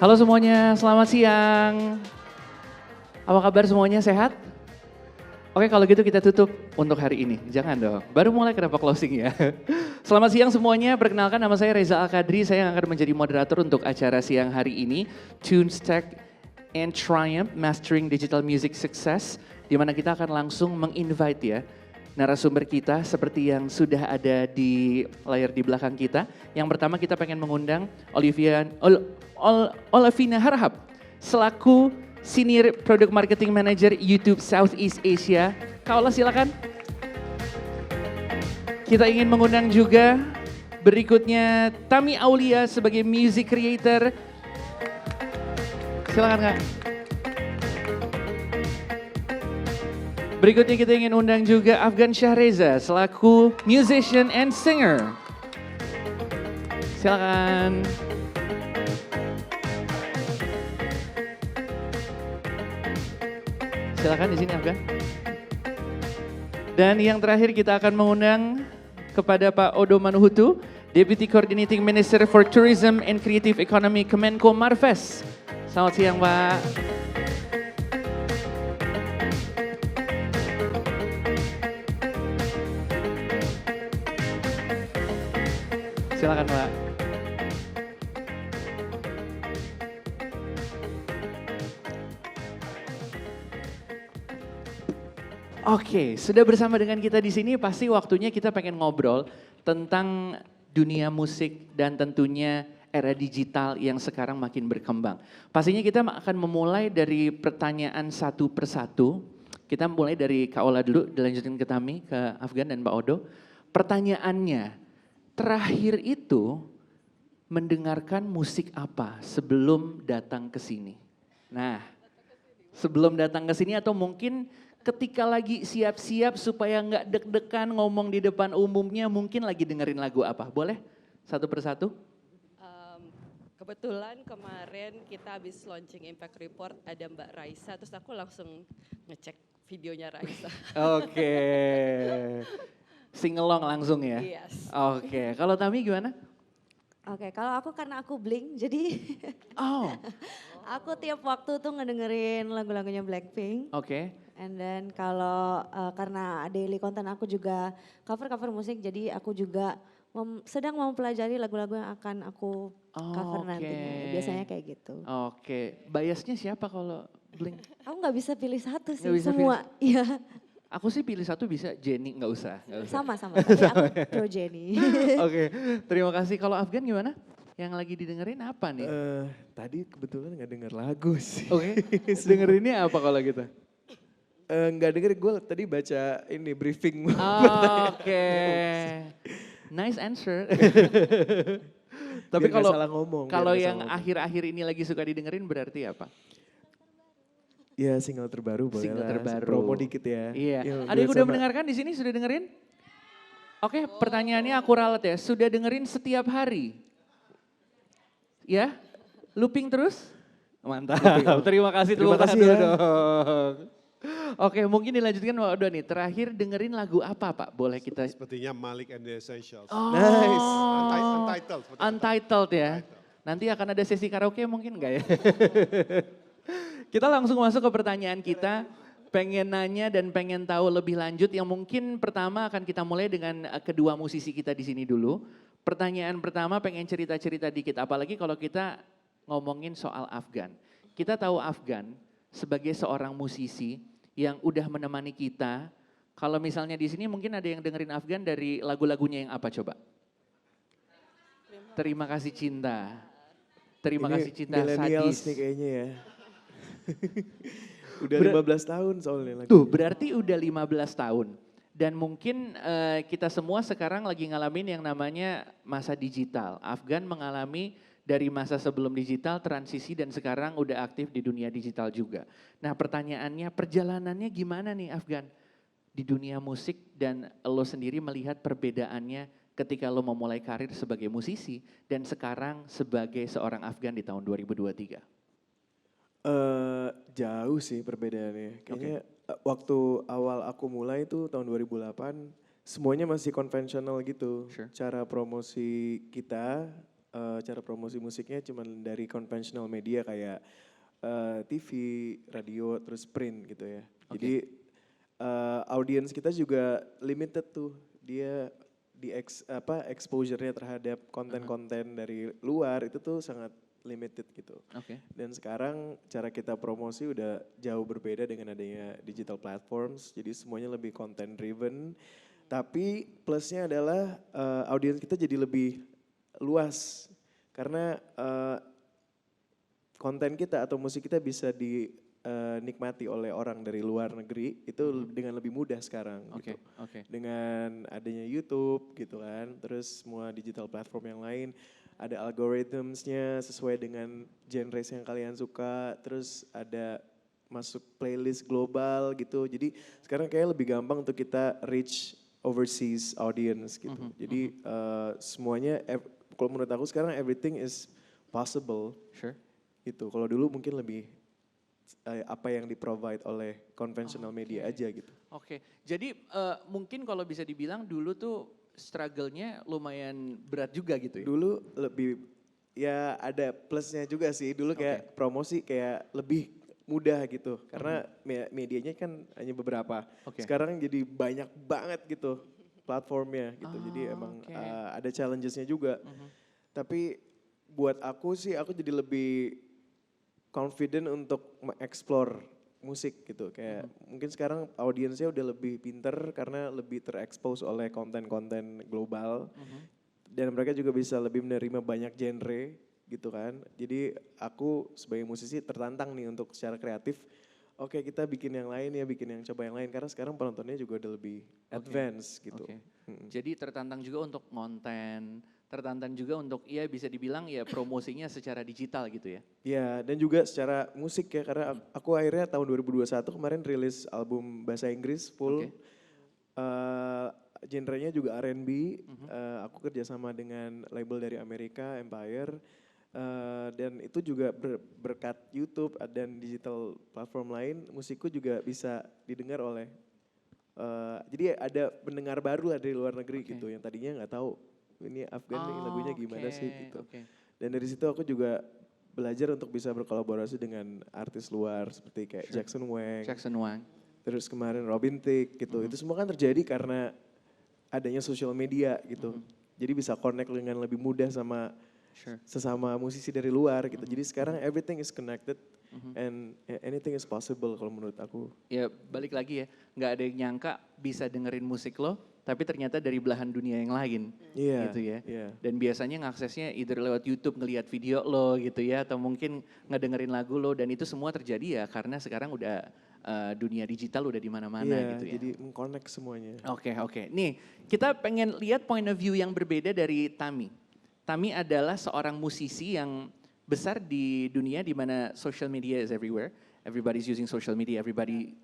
Halo semuanya, selamat siang. Apa kabar semuanya, sehat? Oke kalau gitu kita tutup untuk hari ini, jangan dong. Baru mulai kenapa closing ya. Selamat siang semuanya, perkenalkan nama saya Reza Al-Kadri, saya yang akan menjadi moderator untuk acara siang hari ini. Tunes Tech and Triumph Mastering Digital Music Success. Di mana kita akan langsung meng-invite ya narasumber kita seperti yang sudah ada di layar di belakang kita. Yang pertama kita pengen mengundang Olivina Harahap selaku Senior Product Marketing Manager YouTube Southeast Asia. Kak Ola silakan. Kita ingin mengundang juga berikutnya Tami Aulia sebagai Music Creator. Silakan Kak. Berikutnya kita ingin undang juga Afgan Shahreza selaku Musician and Singer. Silakan. Silakan di sini Afgan. Dan yang terakhir kita akan mengundang kepada Pak Odo Manuhutu, Deputy Coordinating Minister for Tourism and Creative Economy Kemenko Marves. Selamat siang Pak. Silakan Pak. Oke, sudah bersama dengan kita di sini pasti waktunya kita pengen ngobrol tentang dunia musik dan tentunya era digital yang sekarang makin berkembang. Pastinya kita akan memulai dari pertanyaan satu persatu. Kita mulai dari Kak Ola dulu, dilanjutin ke Tami, ke Afgan dan Pak Odo. Pertanyaannya, terakhir itu mendengarkan musik apa sebelum datang ke sini? Nah, sebelum datang ke sini atau mungkin ketika lagi siap-siap supaya nggak deg-degan ngomong di depan umumnya, mungkin lagi dengerin lagu apa? Boleh satu persatu? Kebetulan kemarin kita habis launching Impact Report ada Mbak Raisa, terus aku langsung ngecek videonya Raisa. Oke, sing along langsung ya? Yes. Oke, kalau Tami gimana? Oke, kalau aku karena aku Blink, jadi Oh, aku tiap waktu tuh ngedengerin lagu-lagunya Blackpink. oke. And then kalau karena daily content aku juga cover-cover musik, jadi aku juga sedang mempelajari lagu-lagu yang akan aku cover Oke. nantinya. Biasanya kayak gitu. Oke, biasnya siapa kalau Blink? Aku nggak bisa pilih satu sih, Nggak bisa semua. Iya, Aku sih pilih satu bisa, Jenny nggak usah. sama-sama. Tapi aku pro Jennie. Oke, terima kasih. Kalau Afgan gimana? Yang lagi didengerin apa nih? Tadi kebetulan nggak denger lagu sih. Oke, dengerinnya apa kalau gitu? Nggak denger, gue tadi baca ini briefing. Oke, nice answer. Tapi Biar nggak kalau salah ngomong. kalau yang akhir-akhir ini lagi suka didengerin berarti apa? Ya single terbaru boleh Single lah. terbaru. Promo dikit ya. Iya. Yuk, Ada yang gue udah sama- mendengarkan di sini? Sudah dengerin? Oke, pertanyaannya aku ralat ya. Sudah dengerin setiap hari? Ya? Looping terus? Mantap. Terima kasih. Terima Tepuk tangan kasih dulu ya. dong. Oke, mungkin dilanjutkan Pak Odo nih. Terakhir dengerin lagu apa Pak? Boleh kita... Sepertinya Malik and the Essentials. Oh, Nice. Untitled. seperti Untitled ya. Nanti akan ada sesi karaoke mungkin enggak ya? Kita langsung masuk ke pertanyaan kita. Pengen nanya dan pengen tahu lebih lanjut. Yang mungkin pertama akan kita mulai dengan kedua musisi kita di sini dulu. Pertanyaan pertama pengen cerita-cerita dikit. Apalagi kalau kita ngomongin soal Afgan. Kita tahu Afgan sebagai seorang musisi yang udah menemani kita. Kalau misalnya di sini mungkin ada yang dengerin Afgan dari lagu-lagunya yang apa coba? Terima kasih cinta. Terima Ini kasih cinta millennials sadis. nih kayaknya ya. Udah 15 tahun soalnya lagi. Tuh berarti udah 15 tahun. Dan mungkin kita semua sekarang lagi ngalamin yang namanya masa digital. Afgan mengalami dari masa sebelum digital, transisi dan sekarang udah aktif di dunia digital juga. Nah pertanyaannya perjalanannya gimana nih Afgan? Di dunia musik dan lo sendiri melihat perbedaannya ketika lo memulai karir sebagai musisi dan sekarang sebagai seorang Afgan di tahun 2023. Jauh sih perbedaannya. Kayaknya waktu awal aku mulai itu tahun 2008 semuanya masih konvensional gitu. Sure. Cara promosi kita cara promosi musiknya cuman dari conventional media kayak TV, radio, terus print gitu ya. Jadi audiens kita juga limited tuh, dia exposure-nya terhadap konten-konten dari luar itu tuh sangat limited gitu. Oke. Dan sekarang cara kita promosi udah jauh berbeda dengan adanya digital platforms, jadi semuanya lebih content driven. Tapi plusnya adalah audiens kita jadi lebih luas karena konten kita atau musik kita bisa dinikmati oleh orang dari luar negeri itu dengan lebih mudah sekarang gitu. Oke. Dengan adanya YouTube gitu kan, terus semua digital platform yang lain ada algorithmsnya sesuai dengan genres yang kalian suka, terus ada masuk playlist global gitu. Jadi sekarang kayak lebih gampang untuk kita reach overseas audience gitu. Jadi semuanya kalau menurut aku sekarang everything is possible. Sure. Gitu. Kalau dulu mungkin lebih apa yang di-provide oleh conventional media aja gitu. Oke, jadi mungkin kalau bisa dibilang dulu tuh struggle-nya lumayan berat juga gitu ya? Dulu lebih, ya ada plusnya juga sih. Dulu kayak promosi kayak lebih mudah gitu. Karena medianya kan hanya beberapa. Sekarang jadi banyak banget gitu platformnya gitu. Jadi emang ada challenges-nya juga. Tapi buat aku sih, aku jadi lebih confident untuk mengeksplor musik gitu. Kayak mungkin sekarang audiensnya udah lebih pinter karena lebih terekspos oleh konten-konten global. Dan mereka juga bisa lebih menerima banyak genre gitu kan. Jadi aku sebagai musisi tertantang nih untuk secara kreatif, oke kita bikin yang lain ya, bikin yang coba yang lain. Karena sekarang penontonnya juga udah lebih advance gitu. Jadi tertantang juga untuk konten, tertantang juga untuk ya bisa dibilang ya promosinya secara digital gitu ya? Ya dan juga secara musik ya, karena aku akhirnya tahun 2021 kemarin rilis album bahasa Inggris full. Genrenya juga R&B, aku kerjasama dengan label dari Amerika, Empire. Dan itu juga berkat YouTube dan digital platform lain, musikku juga bisa didengar oleh, jadi ada pendengar baru lah dari luar negeri gitu, yang tadinya nggak tahu ini Afgan nih lagunya gimana sih gitu. Dan dari situ aku juga belajar untuk bisa berkolaborasi dengan artis luar seperti kayak Jackson Wang. Terus kemarin Robin Thicke gitu. Itu semua kan terjadi karena adanya social media gitu. Jadi bisa connect dengan lebih mudah sama sesama musisi dari luar gitu. Jadi sekarang everything is connected and anything is possible kalau menurut aku. Ya balik lagi ya, nggak ada yang nyangka bisa dengerin musik lo, tapi ternyata dari belahan dunia yang lain gitu ya. Dan biasanya ngaksesnya either lewat YouTube ngelihat video lo gitu ya, atau mungkin ngedengerin lagu lo, dan itu semua terjadi ya karena sekarang udah dunia digital udah di mana-mana gitu ya. Jadi mengconnect semuanya. Oke. Nih, kita pengen lihat point of view yang berbeda dari Tami. Tami adalah seorang musisi yang besar di dunia di mana social media is everywhere. Everybody's using social media, everybody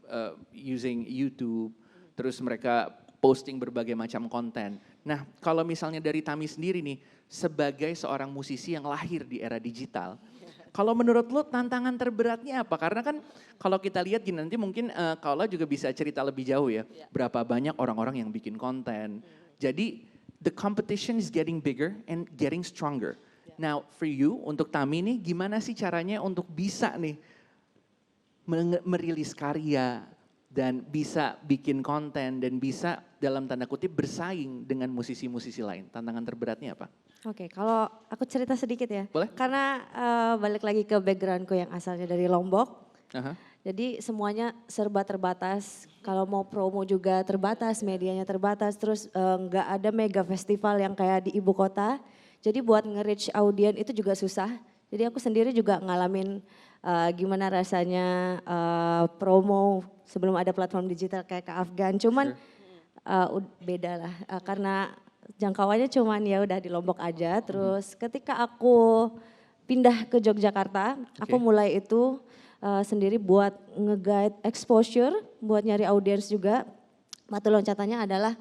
using YouTube. Terus mereka posting berbagai macam konten. Nah, kalau misalnya dari Tami sendiri nih, sebagai seorang musisi yang lahir di era digital, kalau menurut lo tantangan terberatnya apa? Karena kan kalau kita lihat gini, nanti mungkin Kaula juga bisa cerita lebih jauh ya. Berapa banyak orang-orang yang bikin konten. Jadi the competition is getting bigger and getting stronger. Now for you, untuk Tami nih gimana sih caranya untuk bisa nih merilis karya dan bisa bikin konten dan bisa dalam tanda kutip bersaing dengan musisi-musisi lain? Tantangan terberatnya apa? Oke, kalau aku cerita sedikit ya. Boleh. Karena balik lagi ke backgroundku yang asalnya dari Lombok. Jadi semuanya serba terbatas. Kalau mau promo juga terbatas, medianya terbatas. Terus nggak ada mega festival yang kayak di ibu kota. Jadi buat nge-reach audien itu juga susah. Jadi aku sendiri juga ngalamin gimana rasanya promo sebelum ada platform digital kayak ke Afgan. Cuman beda lah karena jangkauannya cuman ya udah di Lombok aja. Terus ketika aku pindah ke Yogyakarta, aku mulai itu sendiri buat nge-guide exposure, buat nyari audiens juga. Batu loncatannya adalah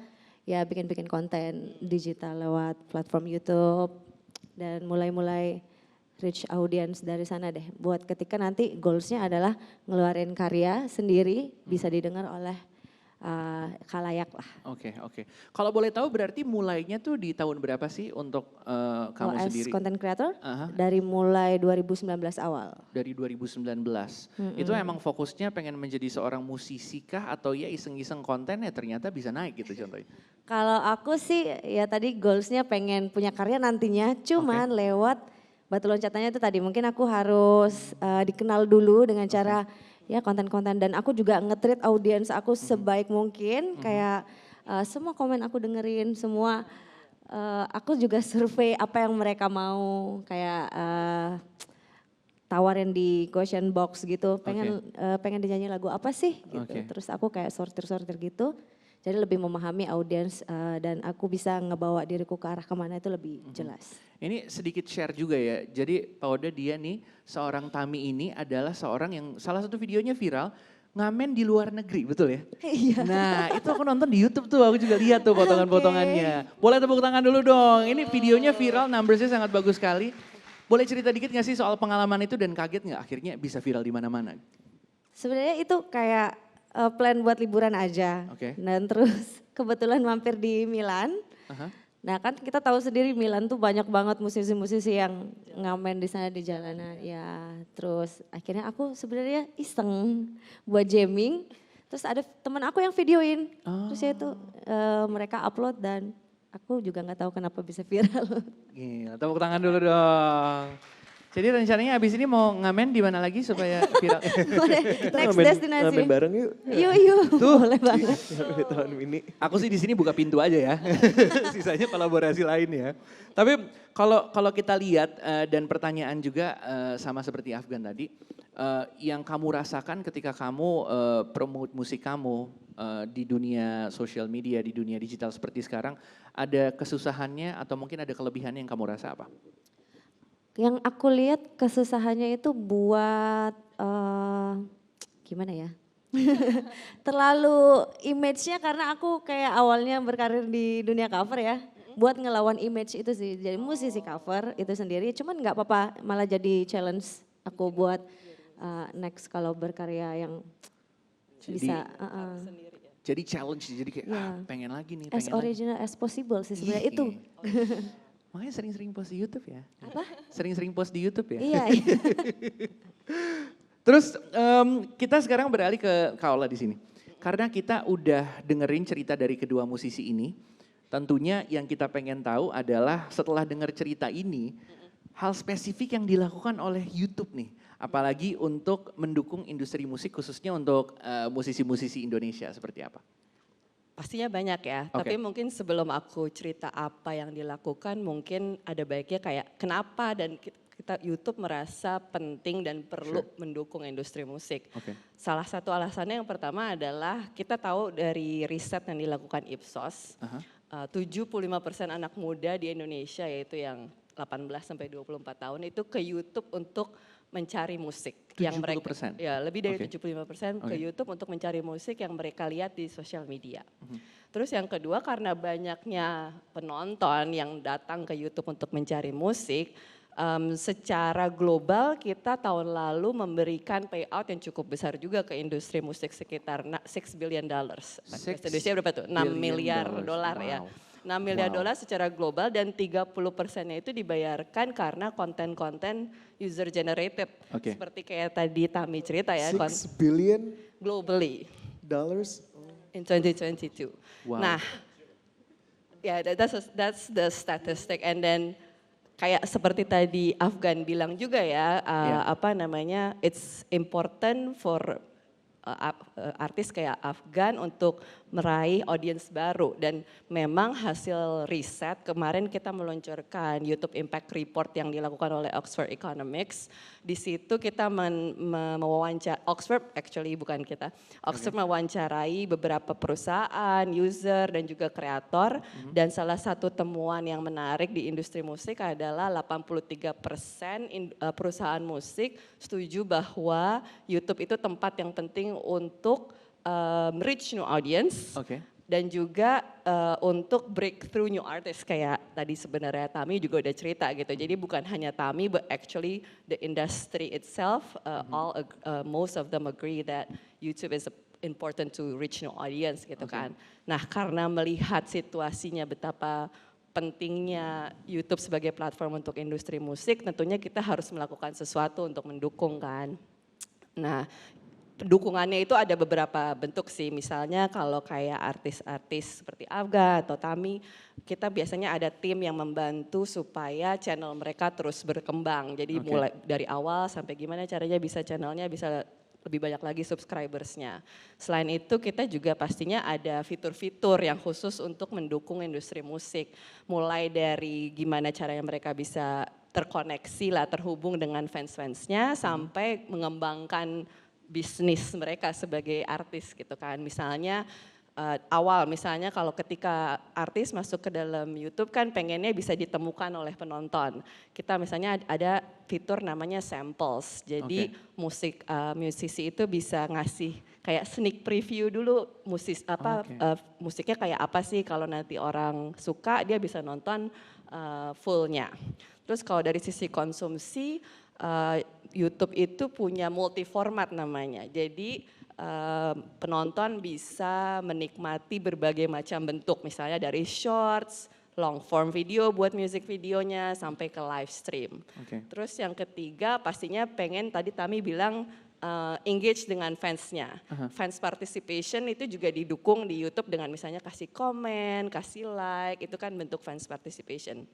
ya bikin-bikin konten digital lewat platform YouTube dan mulai-mulai reach audience dari sana deh. Buat ketika nanti goalsnya adalah ngeluarin karya sendiri bisa didengar oleh khalayak lah. Oke. Kalau boleh tahu berarti mulainya tuh di tahun berapa sih untuk kamu As sendiri? content creator Aha. dari mulai 2019 awal. Dari 2019. Itu emang fokusnya pengen menjadi seorang musisi kah atau ya iseng-iseng konten ya ternyata bisa naik gitu contohnya? Kalau aku sih ya tadi goalsnya pengen punya karya nantinya, cuman lewat batu loncatannya itu tadi mungkin aku harus dikenal dulu dengan cara ya konten-konten, dan aku juga nge-treat audiens aku sebaik mungkin, kayak semua komen aku dengerin, semua aku juga survei apa yang mereka mau, kayak tawarin di question box gitu, pengen dinyanyi lagu apa sih gitu. Terus aku kayak sortir-sortir gitu. Jadi lebih memahami audiens dan aku bisa ngebawa diriku ke arah kemana itu lebih jelas. Ini sedikit share juga ya. Jadi Pak Oda dia nih seorang Tami ini adalah seorang yang salah satu videonya viral ngamen di luar negeri, betul ya? Iya. Nah itu aku nonton di YouTube tuh, aku juga lihat tuh potongan-potongannya. Boleh tepuk tangan dulu dong. Ini videonya viral, numbersnya sangat bagus sekali. Boleh cerita dikit gak sih soal pengalaman itu dan kaget gak akhirnya bisa viral di mana-mana? Sebenarnya itu kayak plan buat liburan aja. Dan terus kebetulan mampir di Milan. Nah kan kita tahu sendiri Milan tuh banyak banget musisi-musisi yang ngamen di sana di jalanan. Ya terus akhirnya aku sebenarnya iseng buat jamming. Terus ada teman aku yang videoin. Terus ya itu mereka upload dan aku juga nggak tahu kenapa bisa viral. Gila, tepuk tangan dulu dong. Jadi rencananya abis ini mau ngamen di mana lagi supaya viral? Next destinasi. Ngamen bareng yuk. Yuk, boleh banget. Di tahun ini. Aku sih di sini buka pintu aja ya. Sisanya kolaborasi lain ya. Tapi kalau kita lihat dan pertanyaan juga sama seperti Afgan tadi, yang kamu rasakan ketika kamu promote musik kamu di dunia sosial media, di dunia digital seperti sekarang, ada kesusahannya atau mungkin ada kelebihannya yang kamu rasa apa? Yang aku lihat kesusahannya itu buat gimana ya? Terlalu image-nya karena aku kayak awalnya berkarir di dunia cover ya. Buat ngelawan image itu sih. Jadi musisi cover itu sendiri, cuman nggak apa-apa, malah jadi challenge aku buat next kalau berkarya yang bisa. Jadi challenge, jadi kayak pengen lagi nih. As original as possible sih sebenarnya itu. Makanya sering-sering post di YouTube ya. Apa? Sering-sering post di YouTube ya. Iya. Terus kita sekarang beralih ke Kaola di sini. Karena kita udah dengerin cerita dari kedua musisi ini, tentunya yang kita pengen tahu adalah setelah denger cerita ini, hal spesifik yang dilakukan oleh YouTube nih. Apalagi untuk mendukung industri musik khususnya untuk musisi-musisi Indonesia seperti apa? Pastinya banyak ya, tapi mungkin sebelum aku cerita apa yang dilakukan, mungkin ada baiknya kayak kenapa dan kita YouTube merasa penting dan perlu mendukung industri musik. Salah satu alasannya yang pertama adalah kita tahu dari riset yang dilakukan Ipsos, 75% anak muda di Indonesia yaitu yang 18 sampai 24 tahun itu ke YouTube untuk mencari musik 70%? yang mereka ya lebih dari 75% ke YouTube untuk mencari musik yang mereka lihat di sosial media. Terus yang kedua karena banyaknya penonton yang datang ke YouTube untuk mencari musik, secara global kita tahun lalu memberikan payout yang cukup besar juga ke industri musik sekitar $6 billion. Indonesia berapa tuh? 6 miliar dolar ya. 6 miliar dolar secara global dan 30%-nya itu dibayarkan karena konten-konten user generated. Seperti kayak tadi Tami cerita ya. $6 billion globally. Dollars in 2022. Nah, ya that's the statistic, and then kayak seperti tadi Afgan bilang juga ya, apa namanya, it's important for artis kayak Afgan untuk meraih audiens baru, dan memang hasil riset kemarin kita meluncurkan YouTube Impact Report yang dilakukan oleh Oxford Economics. Di situ kita mewawancarai, Oxford mewawancarai beberapa perusahaan, user dan juga kreator, dan salah satu temuan yang menarik di industri musik adalah 83% perusahaan musik setuju bahwa YouTube itu tempat yang penting untuk reach new audience, dan juga untuk breakthrough new artists kayak tadi sebenarnya Tami juga udah cerita gitu. Jadi bukan hanya Tami, but actually the industry itself, most of them agree that YouTube is important to reach new audience gitu kan. Nah karena melihat situasinya betapa pentingnya YouTube sebagai platform untuk industri musik, tentunya kita harus melakukan sesuatu untuk mendukung kan. Nah dukungannya itu ada beberapa bentuk sih, misalnya kalau kayak artis-artis seperti Afgan atau Tami, kita biasanya ada tim yang membantu supaya channel mereka terus berkembang. Jadi mulai dari awal sampai gimana caranya bisa channelnya bisa lebih banyak lagi subscribersnya. Selain itu kita juga pastinya ada fitur-fitur yang khusus untuk mendukung industri musik. Mulai dari gimana caranya mereka bisa terkoneksi lah, terhubung dengan fans-fansnya sampai mengembangkan bisnis mereka sebagai artis gitu kan. Misalnya misalnya kalau ketika artis masuk ke dalam YouTube kan pengennya bisa ditemukan oleh penonton. Kita misalnya ada fitur namanya samples. Jadi musisi itu bisa ngasih kayak sneak preview dulu musiknya kayak apa sih, kalau nanti orang suka dia bisa nonton fullnya. Terus kalau dari sisi konsumsi YouTube itu punya multi format namanya. Jadi penonton bisa menikmati berbagai macam bentuk, misalnya dari shorts, long form video buat music videonya sampai ke live stream. Terus yang ketiga pastinya pengen, tadi Tami bilang engage dengan fansnya. Fans participation itu juga didukung di YouTube dengan misalnya kasih komen, kasih like, itu kan bentuk fans participation.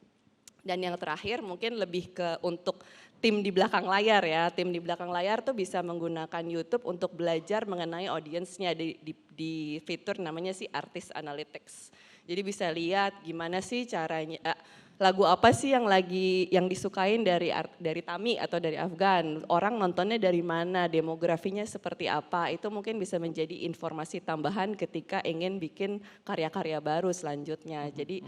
Dan yang terakhir mungkin lebih ke untuk tim di belakang layar ya. Tim di belakang layar tuh bisa menggunakan YouTube untuk belajar mengenai audiensnya di fitur namanya sih Artist Analytics. Jadi bisa lihat gimana sih caranya, lagu apa sih yang disukain dari Tami atau dari Afgan. Orang nontonnya dari mana, demografinya seperti apa. Itu mungkin bisa menjadi informasi tambahan ketika ingin bikin karya-karya baru selanjutnya. Jadi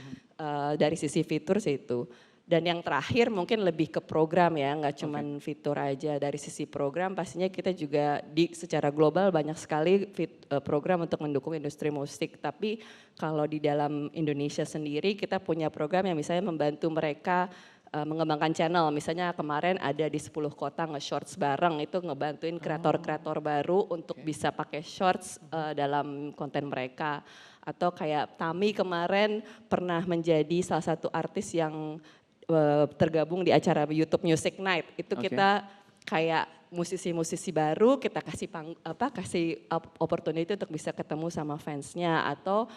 dari sisi fitur sih itu. Dan yang terakhir mungkin lebih ke program ya, nggak cuma fitur aja. Dari sisi program pastinya kita juga secara global banyak sekali program untuk mendukung industri musik. Tapi kalau di dalam Indonesia sendiri kita punya program yang misalnya membantu mereka mengembangkan channel. Misalnya kemarin ada di 10 kota nge-shorts bareng, itu ngebantuin kreator-kreator baru untuk bisa pakai shorts dalam konten mereka. Atau kayak Tami kemarin pernah menjadi salah satu artis yang tergabung di acara YouTube Music Night. Itu kita kayak musisi-musisi baru kita kasih opportunity untuk bisa ketemu sama fansnya, atau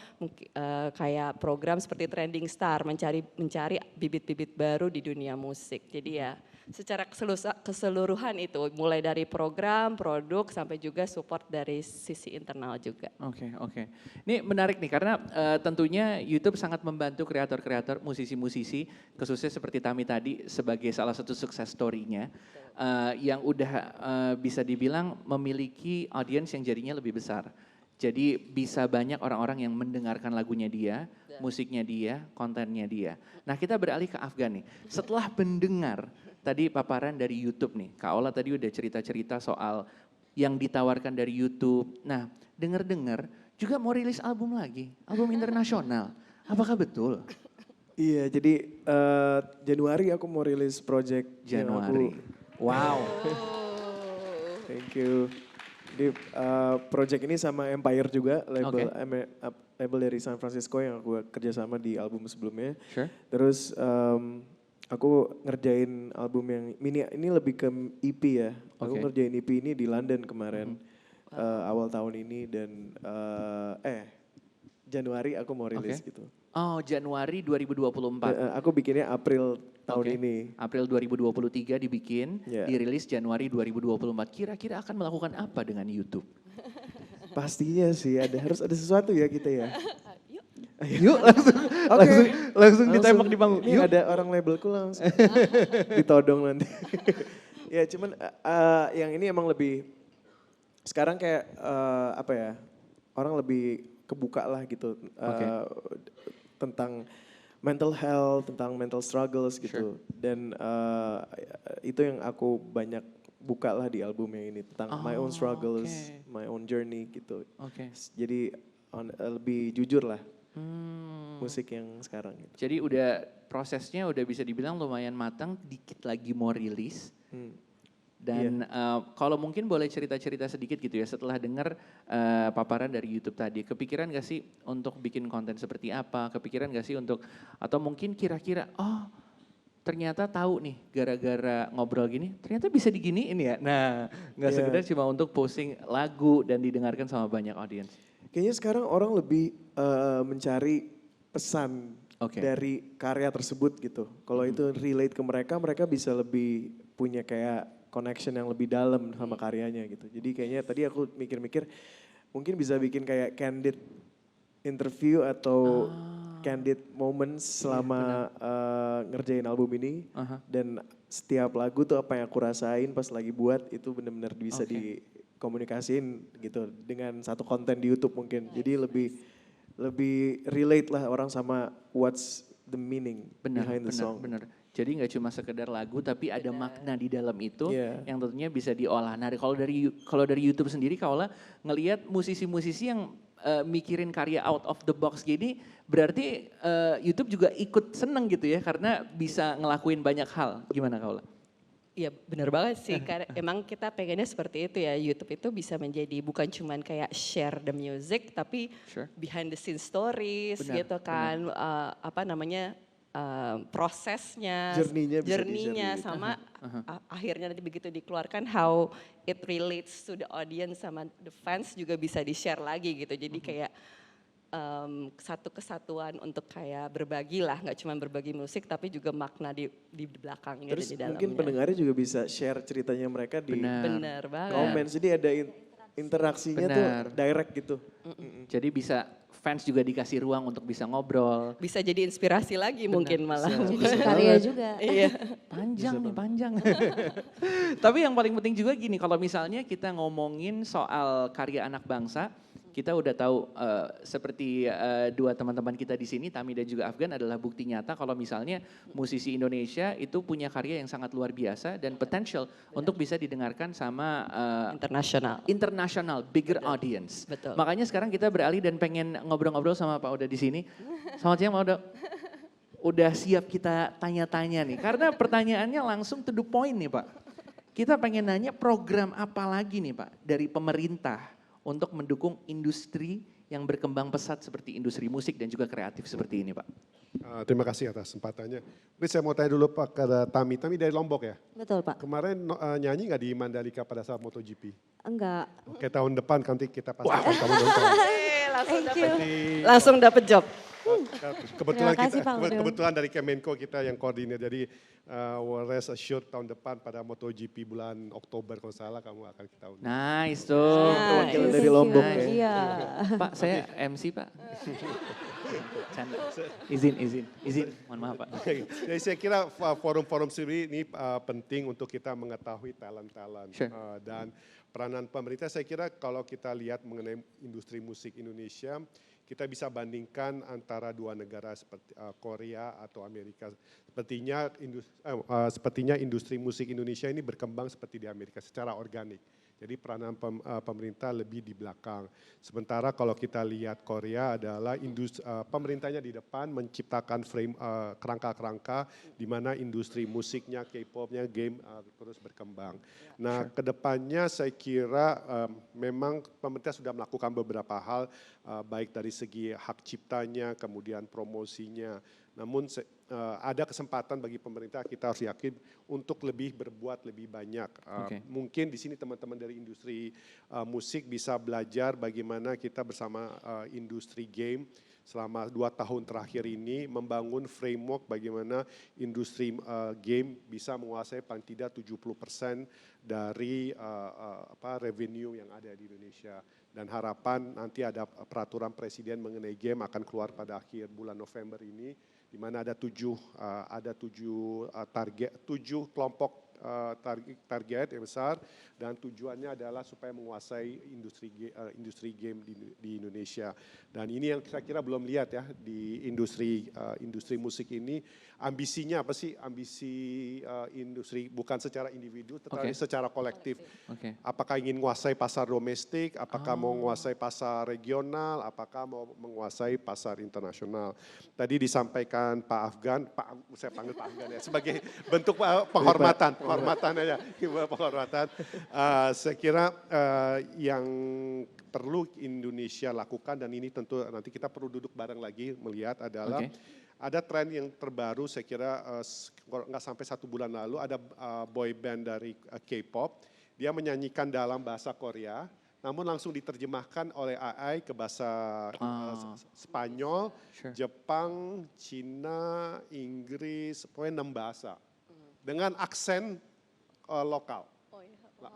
kayak program seperti Trending Star mencari bibit-bibit baru di dunia musik. Jadi ya secara keseluruhan itu mulai dari program, produk sampai juga support dari sisi internal juga. Oke. Ini menarik nih karena tentunya YouTube sangat membantu kreator-kreator, musisi-musisi, khususnya seperti Tami tadi sebagai salah satu success story-nya yang udah bisa dibilang memiliki audiens yang jadinya lebih besar. Jadi bisa banyak orang-orang yang mendengarkan lagunya dia, musiknya dia, kontennya dia. Nah kita beralih ke Afgan nih. Setelah mendengar tadi paparan dari YouTube nih, Kak Ola tadi udah cerita-cerita soal yang ditawarkan dari YouTube. Nah dengar-dengar juga mau rilis album lagi, album internasional. Apakah betul? Iya, jadi Januari aku mau rilis project. Januari. Wow. Thank you. Jadi project ini sama Empire juga, label dari San Francisco yang aku kerjasama di album sebelumnya. Terus aku ngerjain album yang ini lebih ke EP ya. Aku ngerjain EP ini di London kemarin awal tahun ini dan Januari aku mau rilis gitu. Oh, Januari 2024. Aku bikinnya April tahun ini. April 2023 dibikin, dirilis Januari 2024. Kira-kira akan melakukan apa dengan YouTube? Pastinya sih harus ada sesuatu ya kita ya. Yuk langsung ditembak di panggung. Ini ada orang labelku langsung ditodong nanti. Ya cuman yang ini emang lebih sekarang kayak apa ya, orang lebih kebuka lah gitu tentang mental health, tentang mental struggles gitu. Dan itu yang aku banyak buka lah di album yang ini tentang my own struggles, my own journey gitu. Jadi lebih jujur lah musik yang sekarang gitu. Jadi udah prosesnya udah bisa dibilang lumayan matang, dikit lagi mau rilis. Dan kalau mungkin boleh cerita-cerita sedikit gitu ya setelah dengar paparan dari YouTube tadi, kepikiran gak sih untuk bikin konten seperti apa? Kepikiran gak sih untuk, atau mungkin kira-kira ternyata tahu nih gara-gara ngobrol gini, ternyata bisa diginiin ya. Nah gak sekedar cuma untuk posting lagu dan didengarkan sama banyak audiens. Kayaknya sekarang orang lebih mencari pesan dari karya tersebut gitu. Kalau itu relate ke mereka, mereka bisa lebih punya kayak connection yang lebih dalam sama karyanya gitu. Jadi kayaknya tadi aku mikir-mikir mungkin bisa bikin kayak candid interview atau candid moments selama ngerjain album ini. Dan setiap lagu tuh apa yang aku rasain pas lagi buat itu benar-benar bisa dikomunikasiin gitu dengan satu konten di YouTube mungkin. Jadi lebih relate lah orang sama what's the meaning behind the song. Bener. Jadi nggak cuma sekedar lagu tapi ada makna di dalam itu yang tentunya bisa diolah. Nah kalau dari YouTube sendiri Kaula ngelihat musisi-musisi yang mikirin karya out of the box gini, berarti YouTube juga ikut seneng gitu ya karena bisa ngelakuin banyak hal. Gimana Kaula? Iya benar banget sih, karena emang kita pengennya seperti itu ya, YouTube itu bisa menjadi bukan cuman kayak share the music tapi behind the scene stories gitu kan, prosesnya, journey-nya sama akhirnya nanti begitu dikeluarkan how it relates to the audience sama the fans juga bisa di-share lagi gitu. Jadi kayak satu kesatuan untuk kayak berbagi lah, nggak cuma berbagi musik tapi juga makna di belakangnya. Terus dan di dalamnya. mungkin pendengarnya juga bisa share ceritanya mereka di komen, jadi ada interaksinya tuh direct gitu. Jadi bisa fans juga dikasih ruang untuk bisa ngobrol. Bisa jadi inspirasi lagi mungkin malah. Jadi karya juga. Iya. Panjang. Tapi yang paling penting juga gini, kalau misalnya kita ngomongin soal karya anak bangsa, kita udah tahu seperti dua teman-teman kita di sini, Tami dan juga Afgan adalah bukti nyata kalau misalnya musisi Indonesia itu punya karya yang sangat luar biasa dan potential untuk bisa didengarkan sama internasional, bigger audience. Betul. Makanya sekarang kita beralih dan pengen ngobrol-ngobrol sama Pak Oda di sini. Selamat siang Pak Oda. Udah siap kita tanya-tanya nih, karena pertanyaannya langsung to the point nih Pak. Kita pengen nanya program apa lagi nih Pak dari pemerintah untuk mendukung industri yang berkembang pesat seperti industri musik dan juga kreatif seperti ini Pak. Terima kasih atas kesempatannya. Mungkin saya mau tanya dulu Pak ke Tami. Tami dari Lombok ya? Betul Pak. Kemarin nyanyi nggak di Mandalika pada saat MotoGP? Enggak. Oke, tahun depan nanti kita pastikan kamu nonton. Langsung dapat job. Kebetulan dari Kemenko kita yang koordinir, jadi rest assured tahun depan pada MotoGP bulan Oktober kalau salah kamu akan kita undang. Nice tuh. Wakil dari Lombok ya. Iya. Pak saya MC Pak. Izin, mohon maaf Pak. Jadi saya kira forum-forum sendiri ini penting untuk kita mengetahui talent-talent dan peranan pemerintah. Saya kira kalau kita lihat mengenai industri musik Indonesia, kita bisa bandingkan antara dua negara seperti Korea atau Amerika. Sepertinya industri musik Indonesia ini berkembang seperti di Amerika secara organik. Jadi peranan pemerintah lebih di belakang. Sementara kalau kita lihat Korea adalah pemerintahnya di depan menciptakan frame kerangka-kerangka di mana industri musiknya, K-popnya, game terus berkembang. Nah, kedepannya saya kira memang pemerintah sudah melakukan beberapa hal baik dari segi hak ciptanya, kemudian promosinya. Namun ada kesempatan bagi pemerintah, kita harus yakin untuk berbuat lebih banyak. Mungkin di sini teman-teman dari industri musik bisa belajar bagaimana kita bersama industri game selama 2 tahun terakhir ini membangun framework bagaimana industri game bisa menguasai paling tidak 70% dari revenue yang ada di Indonesia. Dan harapan nanti ada peraturan presiden mengenai game akan keluar pada akhir bulan November ini, di mana ada 7 kelompok target yang besar dan tujuannya adalah supaya menguasai industri game di Indonesia. Dan ini yang saya kira belum lihat ya di industri musik ini, ambisinya apa sih? Ambisi industri bukan secara individu tetapi secara kolektif. Apakah ingin menguasai pasar domestik, apakah mau menguasai pasar regional, apakah mau menguasai pasar internasional. Tadi disampaikan Pak Afgan, saya panggil Pak Afgan ya, sebagai bentuk penghormatan penghormatan aja, penghormatan. Saya kira yang perlu Indonesia lakukan, dan ini tentu nanti kita perlu duduk bareng lagi melihat adalah ada tren yang terbaru, saya kira nggak sampai 1 bulan lalu ada boy band dari K-pop, dia menyanyikan dalam bahasa Korea, namun langsung diterjemahkan oleh AI ke bahasa Spanyol, Jepang, Cina, Inggris, pokoknya 6 bahasa. Dengan aksen lokal.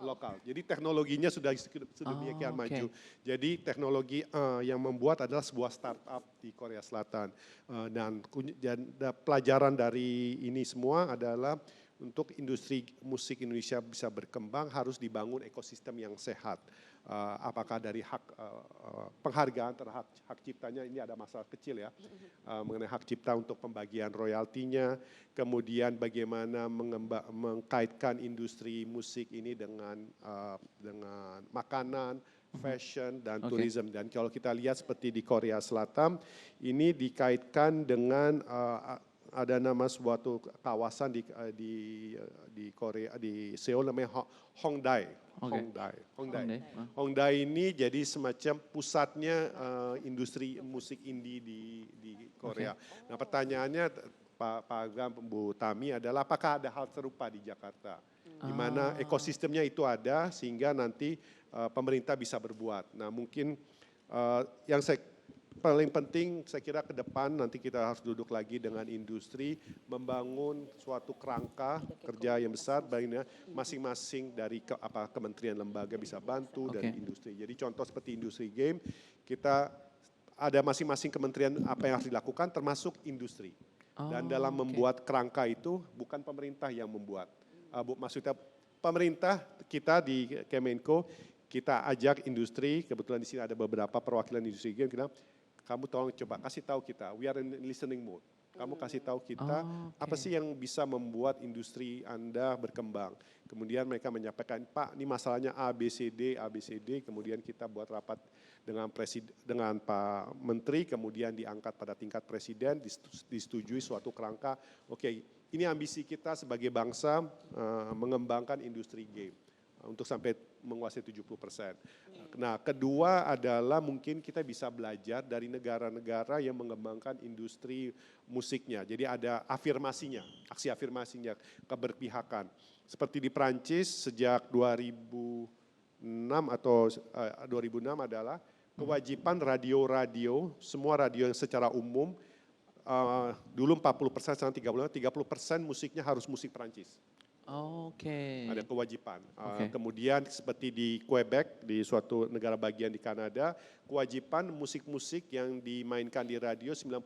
Lokal. Jadi teknologinya sudah demikian maju. Jadi teknologi yang membuat adalah sebuah startup di Korea Selatan. Dan pelajaran dari ini semua adalah untuk industri musik Indonesia bisa berkembang harus dibangun ekosistem yang sehat. Apakah dari penghargaan terhadap hak ciptanya, ini ada masalah kecil ya, mengenai hak cipta untuk pembagian royaltinya, kemudian bagaimana mengkaitkan industri musik ini dengan makanan, fashion, dan tourism. Dan kalau kita lihat seperti di Korea Selatan, ini dikaitkan dengan ada nama suatu kawasan di Korea, di Seoul namanya Hongdae. Hongdae ini jadi semacam pusatnya industri musik indie di Korea. Nah pertanyaannya Pak Agam, Bu Tami adalah apakah ada hal serupa di Jakarta? Di mana ekosistemnya itu ada sehingga nanti pemerintah bisa berbuat. Nah mungkin yang paling penting saya kira ke depan nanti kita harus duduk lagi dengan industri, membangun suatu kerangka kerja yang besar, baiknya masing-masing dari kementerian lembaga bisa bantu dari industri. Jadi contoh seperti industri game, kita ada masing-masing kementerian apa yang harus dilakukan termasuk industri. Dan dalam membuat kerangka itu bukan pemerintah yang membuat. Maksudnya pemerintah kita di Kemenko, kita ajak industri, kebetulan di sini ada beberapa perwakilan industri game, kita kamu tolong coba kasih tahu kita, we are in listening mode. Kamu kasih tahu kita apa sih yang bisa membuat industri Anda berkembang. Kemudian mereka menyampaikan, Pak ini masalahnya A, B, C, D, kemudian kita buat rapat dengan Pak Menteri, kemudian diangkat pada tingkat presiden, disetujui suatu kerangka, ini ambisi kita sebagai bangsa mengembangkan industri game untuk sampai menguasai 70%. Nah, kedua adalah mungkin kita bisa belajar dari negara-negara yang mengembangkan industri musiknya. Jadi ada afirmasinya, aksi afirmasinya, keberpihakan. Seperti di Prancis sejak 2006 adalah kewajiban radio-radio, semua radio yang secara umum, dulu 40%, sekarang 30% musiknya harus musik Prancis. Ada kewajiban. Kemudian seperti di Quebec, di suatu negara bagian di Kanada, kewajiban musik-musik yang dimainkan di radio 90%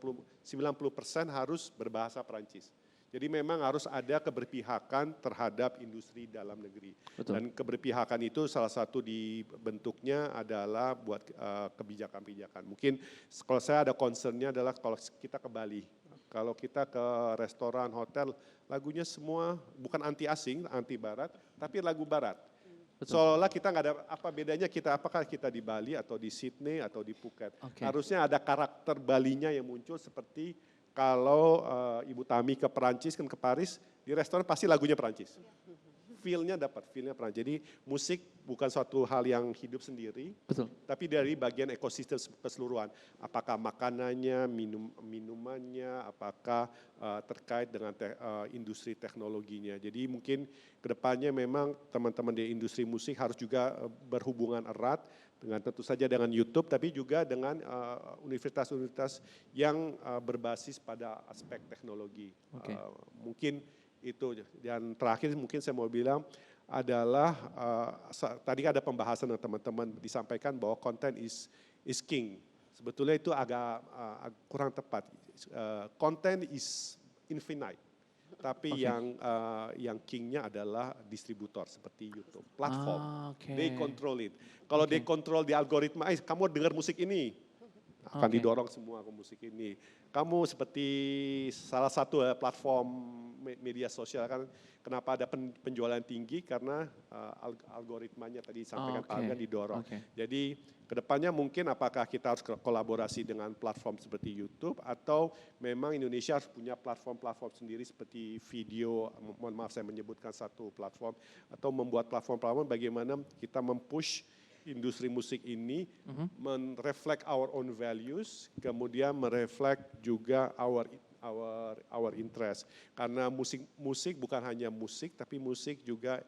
harus berbahasa Perancis. Jadi memang harus ada keberpihakan terhadap industri dalam negeri. Dan keberpihakan itu salah satu dibentuknya adalah buat kebijakan-kebijakan. Mungkin kalau saya ada concernnya adalah kalau kita ke Bali. Kalau kita ke restoran, hotel, lagunya semua bukan anti asing, anti barat, tapi lagu barat. Seolah-olah kita nggak ada apa bedanya apakah kita di Bali atau di Sydney atau di Phuket. Harusnya ada karakter Balinya yang muncul seperti kalau Ibu Tami ke Perancis, kan ke Paris, di restoran pasti lagunya Perancis. Feel-nya Perancis. Jadi musik bukan suatu hal yang hidup sendiri, tapi dari bagian ekosistem keseluruhan. Apakah makanannya, minumannya, apakah terkait dengan industri teknologinya. Jadi mungkin kedepannya memang teman-teman di industri musik harus juga berhubungan erat dengan tentu saja dengan YouTube, tapi juga dengan universitas-universitas yang berbasis pada aspek teknologi. Mungkin itu. Dan terakhir mungkin saya mau bilang adalah tadi ada pembahasan dengan teman-teman disampaikan bahwa content is king. Sebetulnya itu agak kurang tepat. Content is infinite. Tapi yang kingnya adalah distributor seperti YouTube, platform. They control it. Kalau they control di algoritma, kamu dengar musik ini, akan didorong semua ke musik ini. Kamu seperti salah satu platform media sosial kan, kenapa ada penjualan tinggi karena algoritmanya tadi disampaikan Pak Afgan didorong. Jadi kedepannya mungkin apakah kita harus kolaborasi dengan platform seperti YouTube atau memang Indonesia harus punya platform-platform sendiri seperti video, mohon maaf saya menyebutkan satu platform, atau membuat platform-platform bagaimana kita mempush industri musik ini mereflect our own values, kemudian mereflect juga our interest. Karena musik bukan hanya musik, tapi musik juga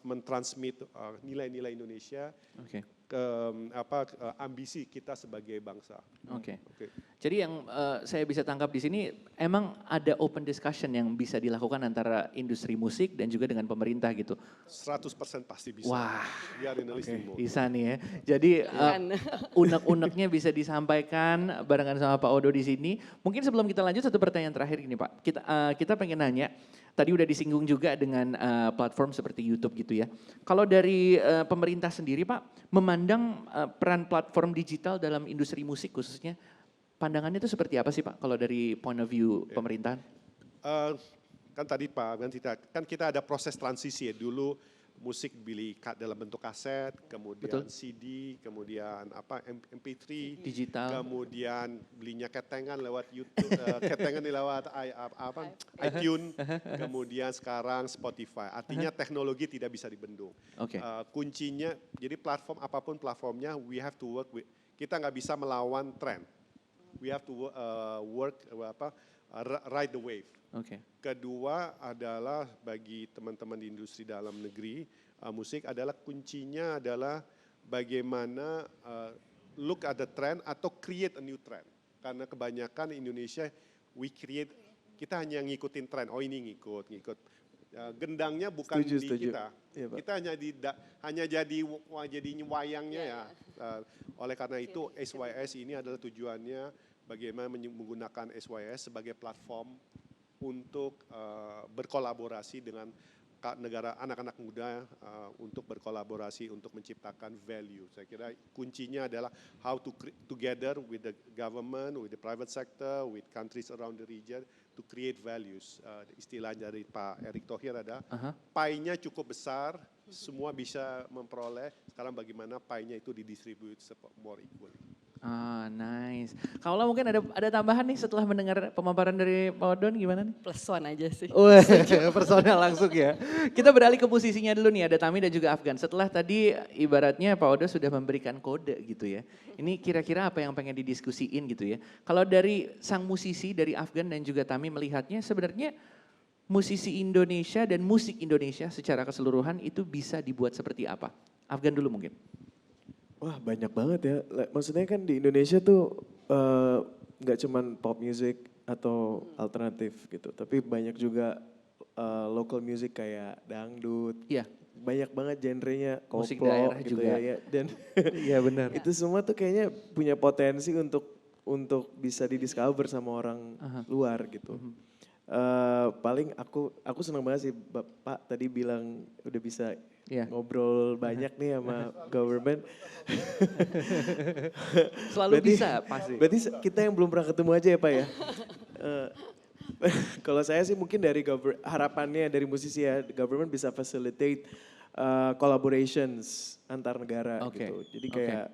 mentransmit nilai-nilai Indonesia ke ambisi kita sebagai bangsa. Jadi yang saya bisa tangkap di sini emang ada open discussion yang bisa dilakukan antara industri musik dan juga dengan pemerintah gitu. 100% pasti bisa. Wah, bisa nih ya. Jadi unek-uneknya bisa disampaikan barengan sama Pak Odo di sini. Mungkin sebelum kita lanjut satu pertanyaan terakhir gini Pak. Kita pengen nanya, tadi udah disinggung juga dengan platform seperti YouTube gitu ya. Kalau dari pemerintah sendiri Pak, memandang peran platform digital dalam industri musik khususnya, pandangannya itu seperti apa sih Pak kalau dari point of view pemerintahan? Kan tadi Pak, kan kita ada proses transisi ya. Dulu musik beli dalam bentuk kaset, kemudian CD, kemudian MP3, digital, kemudian belinya ketengan lewat YouTube, ketengan lewat iTunes, kemudian sekarang Spotify. Artinya teknologi tidak bisa dibendung. Kuncinya, jadi platform apapun platformnya, we have to work with. Kita nggak bisa melawan tren. We have to ride the wave. Kedua adalah bagi teman-teman di industri dalam negeri musik adalah kuncinya adalah bagaimana look at the trend atau create a new trend. Karena kebanyakan Indonesia kita hanya ngikutin tren. Oh ini ngikut. Gendangnya bukan di kita. Kita hanya jadi wayangnya ya. Oleh karena itu SYS ini adalah tujuannya bagaimana menggunakan SYS sebagai platform untuk berkolaborasi dengan negara anak-anak muda untuk berkolaborasi untuk menciptakan value. Saya kira kuncinya adalah how to together with the government, with the private sector, with countries around the region to create values. Istilah dari Pak Erick Thohir ada pie-nya cukup besar, semua bisa memperoleh. Sekarang bagaimana pie-nya itu didistribute more equally. Nice. Kalau mungkin ada tambahan nih setelah mendengar pemaparan dari Pak Odon gimana nih? Plus one aja sih. Personal langsung ya. Kita beralih ke musisinya dulu nih, ada Tami dan juga Afgan. Setelah tadi ibaratnya Pak Odo sudah memberikan kode gitu ya. Ini kira-kira apa yang pengen didiskusiin gitu ya. Kalau dari sang musisi, dari Afgan dan juga Tami melihatnya sebenarnya musisi Indonesia dan musik Indonesia secara keseluruhan itu bisa dibuat seperti apa? Afgan dulu mungkin. Wah banyak banget ya, maksudnya kan di Indonesia tuh nggak cuman pop music atau alternatif gitu, tapi banyak juga local music kayak dangdut, banyak banget genrenya, musik koplo daerah gitu juga. ya. Dan iya benar. itu semua tuh kayaknya punya potensi untuk bisa didiscover sama orang luar gitu. Paling aku senang banget sih Pak tadi bilang udah bisa ngobrol banyak nih sama government. Selalu berarti, bisa pasti. Berarti kita yang belum pernah ketemu aja ya Pak ya. Kalau saya sih mungkin dari harapannya dari musisi ya, government bisa facilitate collaborations antar negara gitu. Jadi kayak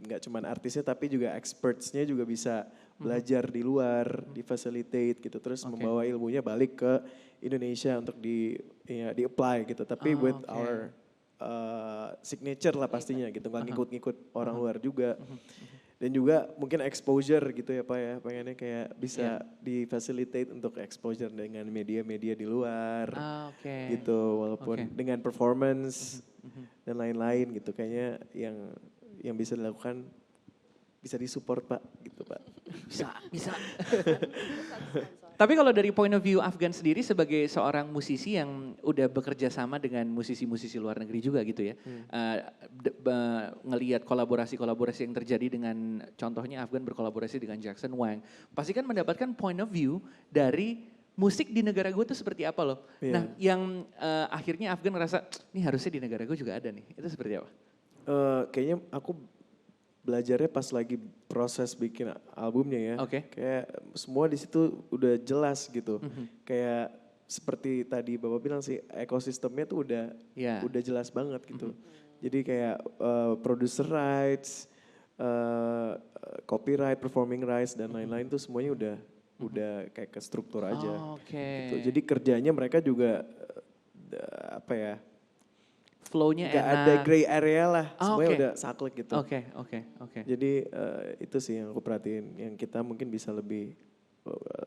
nggak cuman artisnya tapi juga expertsnya juga bisa belajar di luar, di-facilitate gitu. Terus membawa ilmunya balik ke Indonesia untuk di-apply gitu. Tapi with our signature lah pastinya gitu. Nggak ngikut-ngikut orang luar juga. Dan juga mungkin exposure gitu ya Pak ya. Pengennya kayak bisa di-facilitate untuk exposure dengan media-media di luar. Gitu walaupun dengan performance dan lain-lain gitu. Kayaknya yang bisa dilakukan bisa disupport Pak gitu Pak. Bisa. Tapi kalau dari point of view Afgan sendiri sebagai seorang musisi yang udah bekerja sama dengan musisi-musisi luar negeri juga gitu ya. Ngelihat kolaborasi-kolaborasi yang terjadi dengan contohnya Afgan berkolaborasi dengan Jackson Wang. Pasti kan mendapatkan point of view dari musik di negara gue tuh seperti apa loh. Nah yang akhirnya Afgan ngerasa ini harusnya di negara gue juga ada nih. Itu seperti apa? Kayaknya aku belajarnya pas lagi proses bikin albumnya ya. Oke. Kayak semua di situ udah jelas gitu. Kayak seperti tadi Bapak bilang sih, ekosistemnya tuh udah jelas banget gitu. Jadi kayak producer rights, copyright, performing rights dan lain-lain tuh semuanya udah kayak ke struktur aja. Gitu. Jadi kerjanya mereka juga apa ya? Flow-nya Gak enak. ada gray area lah, semuanya udah saklek gitu. Oke. Jadi itu sih yang aku perhatiin, yang kita mungkin bisa lebih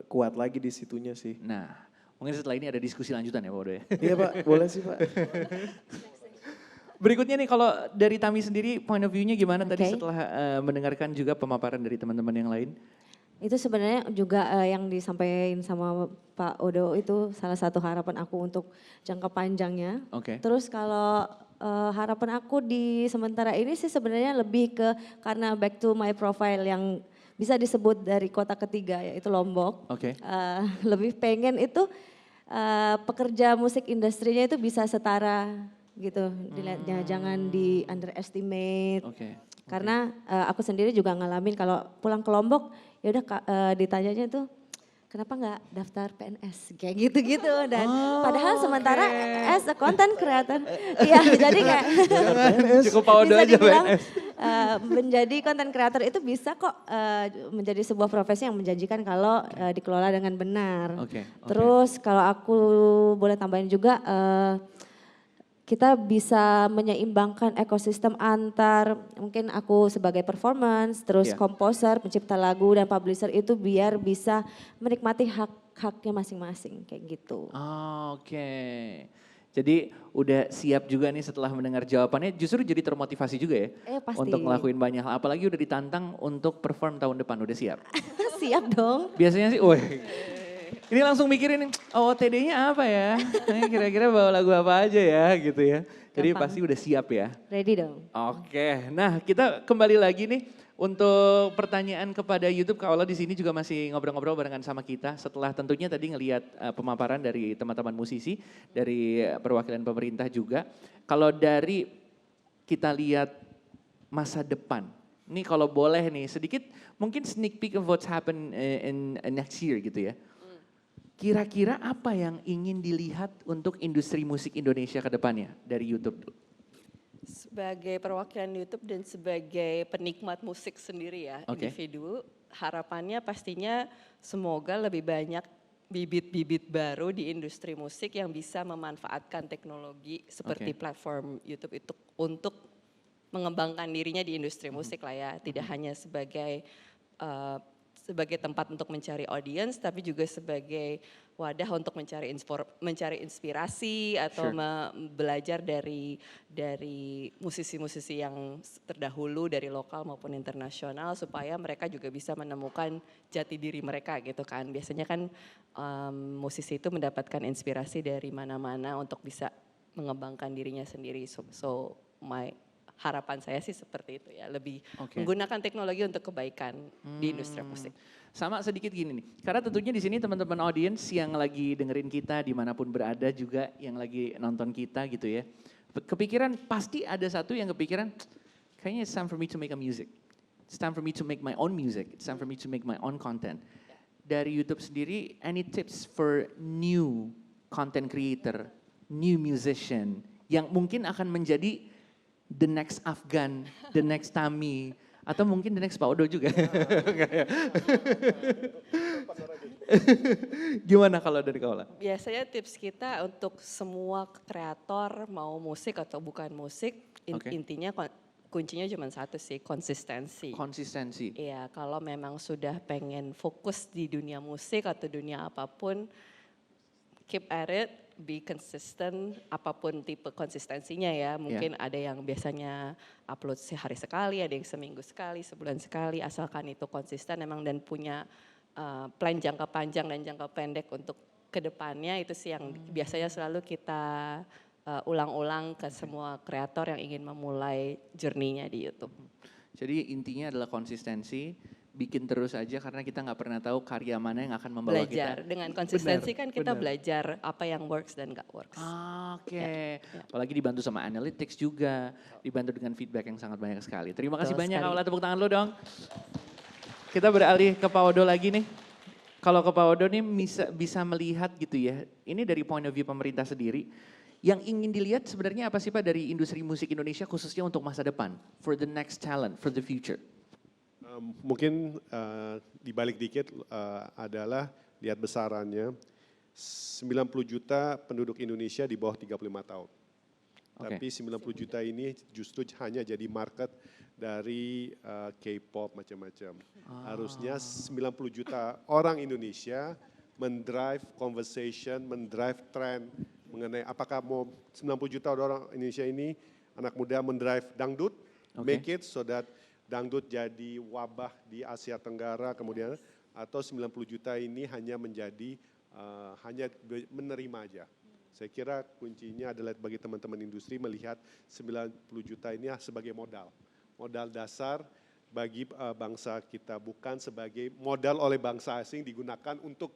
kuat lagi di situnya sih. Nah, mungkin setelah ini ada diskusi lanjutan ya Pak Odo ya. Iya Pak, boleh sih Pak. Berikutnya nih kalau dari Tami sendiri point of view-nya gimana tadi Oke. setelah mendengarkan juga pemaparan dari teman-teman yang lain? Itu sebenarnya juga yang disampaikan sama Pak Odo itu salah satu harapan aku untuk jangka panjangnya. Oke. Terus kalau harapan aku di sementara ini sih sebenarnya lebih ke karena back to my profile yang bisa disebut dari kota ketiga yaitu Lombok. Oke. Lebih pengen itu pekerja musik industrinya itu bisa setara gitu. Dilihatnya jangan di underestimate. Oke. Karena aku sendiri juga ngalamin kalau pulang ke Lombok ya udah ditanyanya tuh kenapa nggak daftar PNS kayak gitu-gitu dan padahal sementara as a content creator iya jadi kayak Cukup Pak Odo bisa aja dibilang PNS. menjadi content creator itu bisa kok menjadi sebuah profesi yang menjanjikan kalau dikelola dengan benar. Oke. Terus kalau aku boleh tambahin juga kita bisa menyeimbangkan ekosistem antar mungkin aku sebagai performance, terus komposer, pencipta lagu dan publisher itu biar bisa menikmati hak-haknya masing-masing kayak gitu. Oke. Jadi udah siap juga nih setelah mendengar jawabannya justru jadi termotivasi juga ya Pasti. untuk ngelakuin banyak hal. Apalagi udah ditantang untuk perform tahun depan, udah siap? Siap dong. Biasanya sih, woi. Ini langsung mikirin, OOTD-nya apa ya? Kira-kira bawa lagu apa aja ya gitu ya. Jadi Gampang. pasti udah siap ya. Ready dong. Oke, nah kita kembali lagi nih untuk pertanyaan kepada YouTube. Kak Ola di sini juga masih ngobrol-ngobrol barengan sama kita. Setelah tentunya tadi ngelihat pemaparan dari teman-teman musisi, dari perwakilan pemerintah juga. Kalau dari kita lihat masa depan, ini kalau boleh nih sedikit mungkin sneak peek of what's happen in next year gitu ya. Kira-kira apa yang ingin dilihat untuk industri musik Indonesia ke depannya dari YouTube? Sebagai perwakilan YouTube dan sebagai penikmat musik sendiri ya, individu, harapannya pastinya semoga lebih banyak bibit-bibit baru di industri musik yang bisa memanfaatkan teknologi seperti platform YouTube itu untuk mengembangkan dirinya di industri musik lah ya, tidak hanya sebagai tempat untuk mencari audience, tapi juga sebagai wadah untuk mencari inspirasi atau belajar dari musisi-musisi yang terdahulu dari lokal maupun internasional supaya mereka juga bisa menemukan jati diri mereka gitu kan. Biasanya kan musisi itu mendapatkan inspirasi dari mana-mana untuk bisa mengembangkan dirinya sendiri. So harapan saya sih seperti itu ya, lebih menggunakan teknologi untuk kebaikan di industri musik. Sama sedikit gini nih, karena tentunya di sini teman-teman audiens yang lagi dengerin kita dimanapun berada juga yang lagi nonton kita gitu ya. Kepikiran, pasti ada satu yang kepikiran, kayaknya it's time for me to make a music. It's time for me to make my own music. It's time for me to make my own content. Dari YouTube sendiri, any tips for new content creator, new musician, yang mungkin akan menjadi the next Afgan, the next Tami, atau mungkin the next Pak Odo juga. Gimana kalau dari Kak Ola? Biasanya tips kita untuk semua kreator mau musik atau bukan musik, intinya kuncinya cuma satu sih, konsistensi. Konsistensi. Iya, kalau memang sudah pengen fokus di dunia musik atau dunia apapun, keep at it, be consistent, apapun tipe konsistensinya ya. Mungkin ada yang biasanya upload sehari sekali, ada yang seminggu sekali, sebulan sekali, asalkan itu konsisten emang dan punya plan jangka panjang dan jangka pendek untuk kedepannya, itu sih yang biasanya selalu kita ulang-ulang ke semua kreator yang ingin memulai journey-nya di YouTube. Jadi intinya adalah konsistensi bikin terus aja karena kita nggak pernah tahu karya mana yang akan membawa Belajar, kita. dengan konsistensi kan kita benar. belajar apa yang works dan nggak works. Oke. Apalagi dibantu sama analytics juga, dibantu dengan feedback yang sangat banyak sekali. Terima kasih Betul banyak sekali. Aula, tepuk tangan lu dong. Kita beralih ke Pak Odo lagi nih. Kalau ke Pak Odo nih bisa melihat gitu ya, ini dari point of view pemerintah sendiri, yang ingin dilihat sebenarnya apa sih Pak dari industri musik Indonesia khususnya untuk masa depan, for the next talent, for the future? Mungkin dibalik dikit adalah lihat besarannya, 90 juta penduduk Indonesia di bawah 35 tahun. Tapi 90 juta ini justru hanya jadi market dari K-pop macam-macam. Harusnya 90 juta orang Indonesia mendrive conversation, mendrive trend mengenai apakah mau 90 juta orang Indonesia ini anak muda mendrive dangdut, make it so that dangdut jadi wabah di Asia Tenggara kemudian, atau 90 juta ini hanya menjadi hanya menerima aja. Saya kira kuncinya adalah bagi teman-teman industri melihat 90 juta ini sebagai modal dasar bagi bangsa kita, bukan sebagai modal oleh bangsa asing digunakan untuk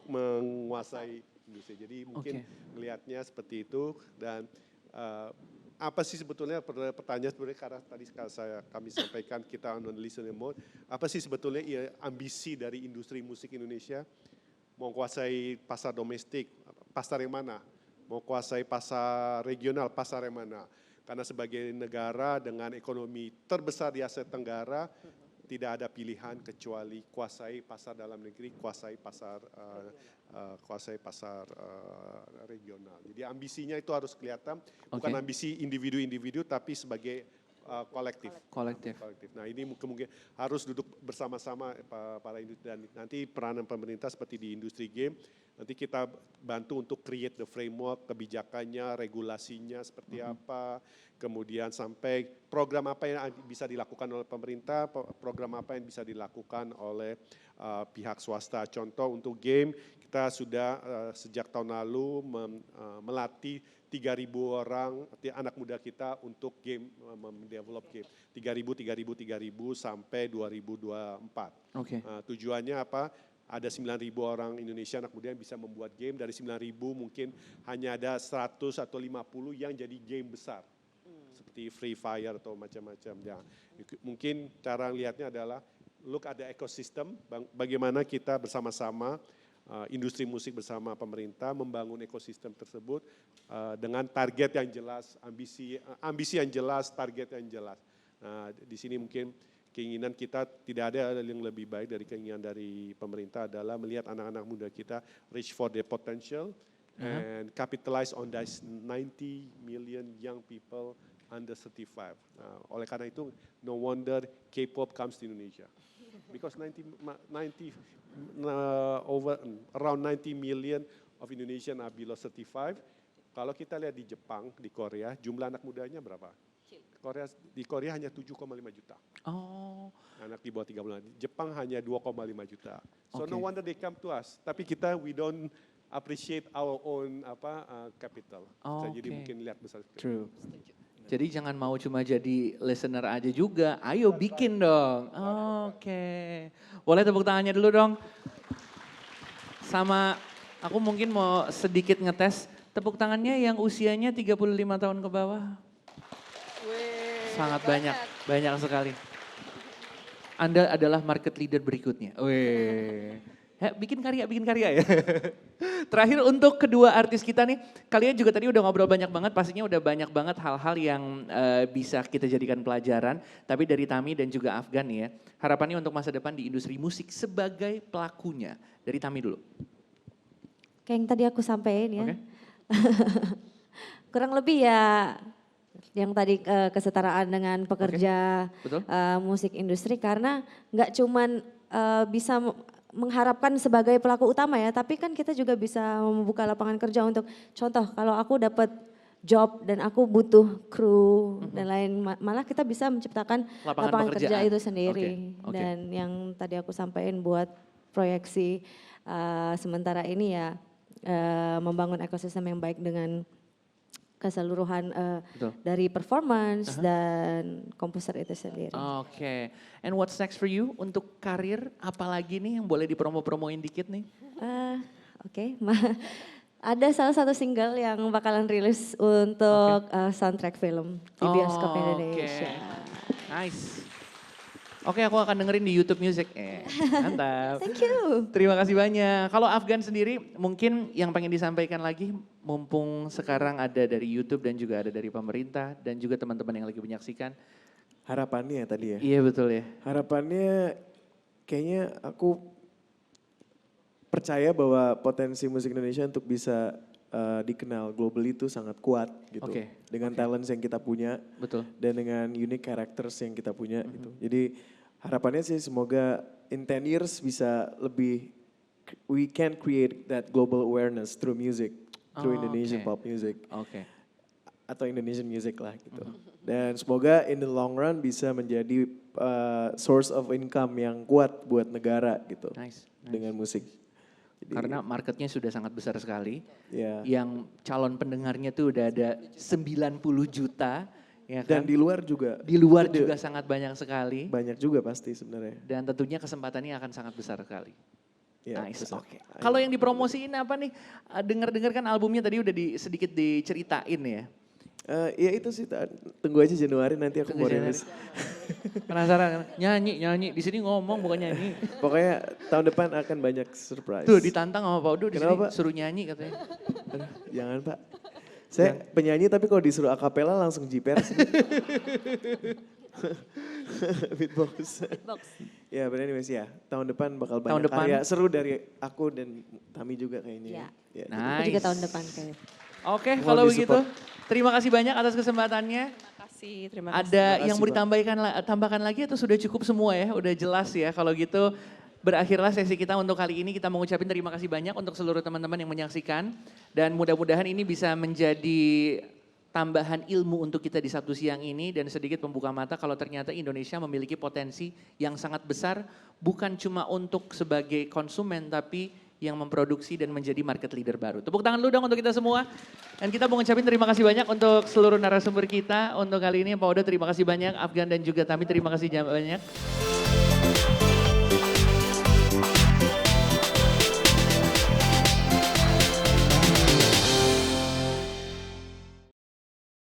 menguasai industri. Jadi mungkin melihatnya seperti itu. Dan apa sih sebetulnya pertanyaan sebenarnya karena tadi kami sampaikan kita on listening mode, apa sih sebetulnya ambisi dari industri musik Indonesia? Mau kuasai pasar domestik, pasar yang mana? Mau kuasai pasar regional, pasar yang mana? Karena sebagai negara dengan ekonomi terbesar di Asia Tenggara, tidak ada pilihan kecuali kuasai pasar dalam negeri, kuasai pasar regional. Jadi ambisinya itu harus kelihatan, bukan ambisi individu-individu, tapi sebagai kolektif. Nah ini mungkin harus duduk bersama-sama para industri, dan nanti peranan pemerintah seperti di industri game, nanti kita bantu untuk create the framework, kebijakannya, regulasinya seperti apa, kemudian sampai program apa yang bisa dilakukan oleh pemerintah, program apa yang bisa dilakukan oleh pihak swasta. Contoh untuk game, kita sudah sejak tahun lalu melatih 3.000 orang anak muda kita untuk game, mendevelop game. 3.000 sampai 2024. Tujuannya apa? Ada 9.000 orang Indonesia anak muda yang bisa membuat game. Dari 9.000 mungkin hanya ada 100 atau 50 yang jadi game besar. Seperti Free Fire atau macam-macam. Ya, mungkin cara lihatnya adalah look at the ecosystem, bagaimana kita bersama-sama industri musik bersama pemerintah membangun ekosistem tersebut dengan target yang jelas, ambisi yang jelas, target yang jelas. Nah, di sini mungkin keinginan kita tidak ada yang lebih baik dari keinginan dari pemerintah adalah melihat anak-anak muda kita reach for their potential and capitalize on those 90 million young people under 35. Oleh karena itu, no wonder K-pop comes to Indonesia. Because around 90 million of Indonesian are below 35. Kalau kita lihat di Jepang, di Korea, jumlah anak mudanya berapa? Di Korea hanya 7,5 juta. Anak di bawah 30. Jepang hanya 2,5 juta. So no wonder they come to us. Tapi kita we don't appreciate our own capital. Jadi mungkin lihat besar. True. Jadi jangan mau cuma jadi listener aja juga, ayo bikin dong. Boleh tepuk tangannya dulu dong. Sama aku mungkin mau sedikit ngetes, tepuk tangannya yang usianya 35 tahun ke bawah. Sangat banyak sekali. Anda adalah market leader berikutnya. Bikin karya ya. Terakhir untuk kedua artis kita nih, kalian juga tadi udah ngobrol banyak banget, pastinya udah banyak banget hal-hal yang bisa kita jadikan pelajaran. Tapi dari Tami dan juga Afgan nih ya, harapannya untuk masa depan di industri musik sebagai pelakunya. Dari Tami dulu. Kayak yang tadi aku sampaikan ya. Kurang lebih ya yang tadi kesetaraan dengan pekerja musik industri, karena nggak cuman bisa mengharapkan sebagai pelaku utama ya, tapi kan kita juga bisa membuka lapangan kerja untuk contoh kalau aku dapat job dan aku butuh kru dan lain, malah kita bisa menciptakan lapangan kerja itu sendiri. Dan yang tadi aku sampaikan buat proyeksi sementara ini ya membangun ekosistem yang baik dengan keseluruhan Betul. dari performance dan komposer itu sendiri. Oke, and what's next for you untuk karir? Apalagi nih yang boleh dipromo-promoin dikit nih? Oke, ada salah satu single yang bakalan rilis untuk soundtrack film di bioskop Indonesia. Nice. Oke, aku akan dengerin di YouTube Music. Mantap. Thank you. Terima kasih banyak. Kalau Afgan sendiri, mungkin yang pengen disampaikan lagi, mumpung sekarang ada dari YouTube dan juga ada dari pemerintah dan juga teman-teman yang lagi menyaksikan. Harapannya tadi ya? Iya betul ya. Harapannya kayaknya aku percaya bahwa potensi musik Indonesia untuk bisa dikenal globally itu sangat kuat gitu. Dengan talent yang kita punya. Betul. Dan dengan unique characters yang kita punya gitu. Jadi harapannya sih semoga in 10 years bisa lebih, we can create that global awareness through music, through Indonesian pop music. Atau Indonesian music lah gitu. Dan semoga in the long run bisa menjadi source of income yang kuat buat negara gitu. Dengan musik. Jadi, karena marketnya sudah sangat besar sekali. Yeah. Yang calon pendengarnya tuh udah ada 90 juta. Ya kan? Dan di luar juga. Di luar juga sangat banyak sekali. Banyak juga pasti sebenarnya. Dan tentunya kesempatannya akan sangat besar sekali. Yeah, nice, oke. Kalau yang dipromosiin apa nih? Dengar-dengar kan albumnya tadi udah sedikit diceritain ya. Ya itu sih, tunggu aja Januari nanti aku mau rilis. Penasaran? Nyanyi. Di sini ngomong bukan nyanyi. Pokoknya tahun depan akan banyak surprise. Tuh ditantang sama Pak Udo di sini Pak? suruh nyanyi katanya. Aduh, jangan Pak. Saya penyanyi tapi kalau disuruh akapela langsung jiper. Beatbox. Ya but anyways ya, tahun depan bakal banyak karya seru dari aku dan Tami juga kayaknya. Ya. Nice. Juga tahun depan kayaknya. Oke, kalau begitu terima kasih banyak atas kesempatannya. Terima kasih. Ada yang mau ditambahkan lagi atau sudah cukup semua ya? Udah jelas ya. Kalau gitu berakhirlah sesi kita untuk kali ini. Kita mengucapkan terima kasih banyak untuk seluruh teman-teman yang menyaksikan. Dan mudah-mudahan ini bisa menjadi tambahan ilmu untuk kita di Sabtu siang ini. Dan sedikit membuka mata kalau ternyata Indonesia memiliki potensi yang sangat besar. Bukan cuma untuk sebagai konsumen tapi yang memproduksi dan menjadi market leader baru. Tepuk tangan dulu dong untuk kita semua. Dan kita mau ngucapin terima kasih banyak untuk seluruh narasumber kita. Untuk kali ini Pak Odo terima kasih banyak, Afgan dan juga Tami terima kasih banyak.